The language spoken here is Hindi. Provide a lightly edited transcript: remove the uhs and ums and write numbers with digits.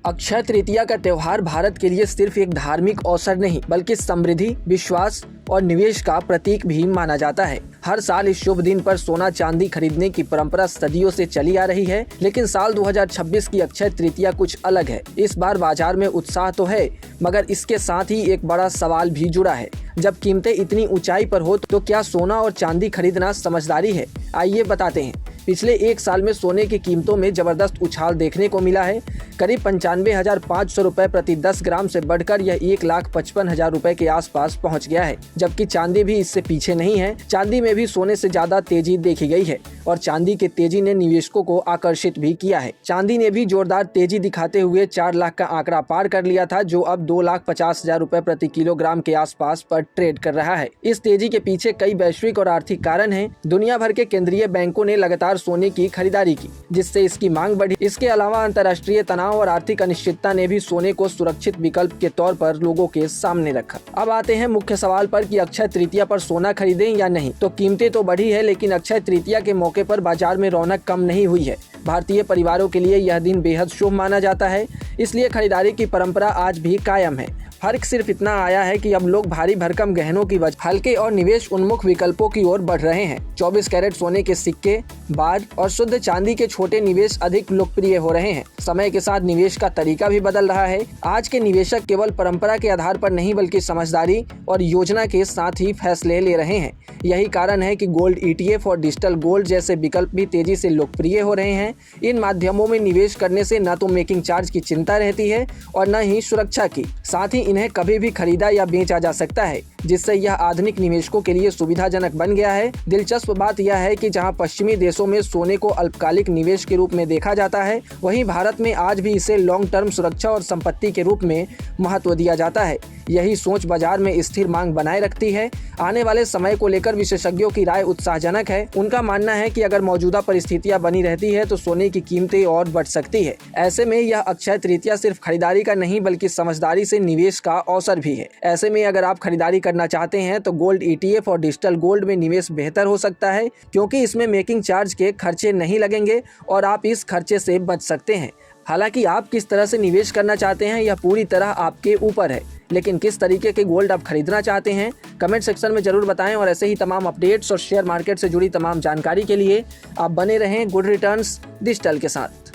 अक्षय तृतीया का त्योहार भारत के लिए सिर्फ एक धार्मिक अवसर नहीं बल्कि समृद्धि, विश्वास और निवेश का प्रतीक भी माना जाता है। हर साल इस शुभ दिन पर सोना चांदी खरीदने की परंपरा सदियों से चली आ रही है, लेकिन साल 2026 की अक्षय तृतीया कुछ अलग है। इस बार बाजार में उत्साह तो है, मगर इसके साथ ही एक बड़ा सवाल भी जुड़ा है। जब कीमतें इतनी ऊंचाई पर हो तो क्या सोना और चांदी खरीदना समझदारी है? आइए बताते हैं। पिछले एक साल में सोने की कीमतों में जबरदस्त उछाल देखने को मिला है। करीब 95,500 रुपए प्रति 10 ग्राम से बढ़कर यह 1,55,000 रुपए के आसपास पहुंच गया है। जबकि चांदी भी इससे पीछे नहीं है। चांदी में भी सोने से ज्यादा तेजी देखी गई है और चांदी की तेजी ने निवेशकों को आकर्षित भी किया है। चांदी ने भी जोरदार तेजी दिखाते हुए 4 लाख का आंकड़ा पार कर लिया था, जो अब 2,50,000 रुपए प्रति किलोग्राम के आसपास पर ट्रेड कर रहा है। इस तेजी के पीछे कई वैश्विक और आर्थिक कारण हैं। दुनिया भर के केंद्रीय बैंकों ने लगातार सोने की खरीदारी की, जिससे इसकी मांग बढ़ी। इसके अलावा अंतर्राष्ट्रीय तनाव और आर्थिक अनिश्चितता ने भी सोने को सुरक्षित विकल्प के तौर पर लोगों के सामने रखा। अब आते हैं मुख्य सवाल पर कि अक्षय तृतीया पर सोना खरीदें या नहीं। तो कीमतें तो बढ़ी है, लेकिन अक्षय तृतीया के मौके पर बाजार में रौनक कम नहीं हुई है। भारतीय परिवारों के लिए यह दिन बेहद शुभ माना जाता है, इसलिए खरीदारी की परंपरा आज भी कायम है। फर्क सिर्फ इतना आया है कि अब लोग भारी भरकम गहनों की वजह हल्के और निवेश उन्मुख विकल्पों की ओर बढ़ रहे हैं। 24 कैरेट सोने के सिक्के, बार और शुद्ध चांदी के छोटे निवेश अधिक लोकप्रिय हो रहे हैं। समय के साथ निवेश का तरीका भी बदल रहा है। आज के निवेशक केवल परंपरा के आधार पर नहीं बल्कि समझदारी और योजना के साथ ही फैसले ले रहे हैं। यही कारण है कि गोल्ड ETF और डिजिटल गोल्ड जैसे विकल्प भी तेजी से लोकप्रिय हो रहे हैं। इन माध्यमों में निवेश करने से न तो मेकिंग चार्ज की चिंता रहती है और न ही सुरक्षा की। साथ ही इन्हें कभी भी खरीदा या बेचा जा सकता है, जिससे यह आधुनिक निवेशकों के लिए सुविधाजनक बन गया है। दिलचस्प बात यह है कि जहां पश्चिमी देशों में सोने को अल्पकालिक निवेश के रूप में देखा जाता है, वहीं भारत में आज भी इसे लॉन्ग टर्म सुरक्षा और संपत्ति के रूप में महत्व दिया जाता है। यही सोच बाजार में स्थिर मांग बनाए रखती है। आने वाले समय को लेकर विशेषज्ञों की राय उत्साहजनक है। उनका मानना है कि अगर मौजूदा परिस्थितियां बनी रहती है तो सोने की कीमतें और बढ़ सकती है। ऐसे में यह अक्षय तृतीया सिर्फ खरीदारी का नहीं बल्कि समझदारी से निवेश का अवसर भी है। ऐसे में अगर आप खरीदारी करना चाहते हैं तो गोल्ड ETF और डिजिटल गोल्ड में निवेश बेहतर हो सकता है, क्योंकि इसमें मेकिंग चार्ज के खर्चे नहीं लगेंगे और आप इस खर्चे से बच सकते हैं। हालांकि आप किस तरह से निवेश करना चाहते हैं यह पूरी तरह आपके ऊपर है, लेकिन किस तरीके के गोल्ड आप खरीदना चाहते हैं कमेंट सेक्शन में जरूर बताएं। और ऐसे ही तमाम अपडेट्स और शेयर मार्केट से जुड़ी तमाम जानकारी के लिए आप बने रहें गुड रिटर्न्स डिजिटल के साथ।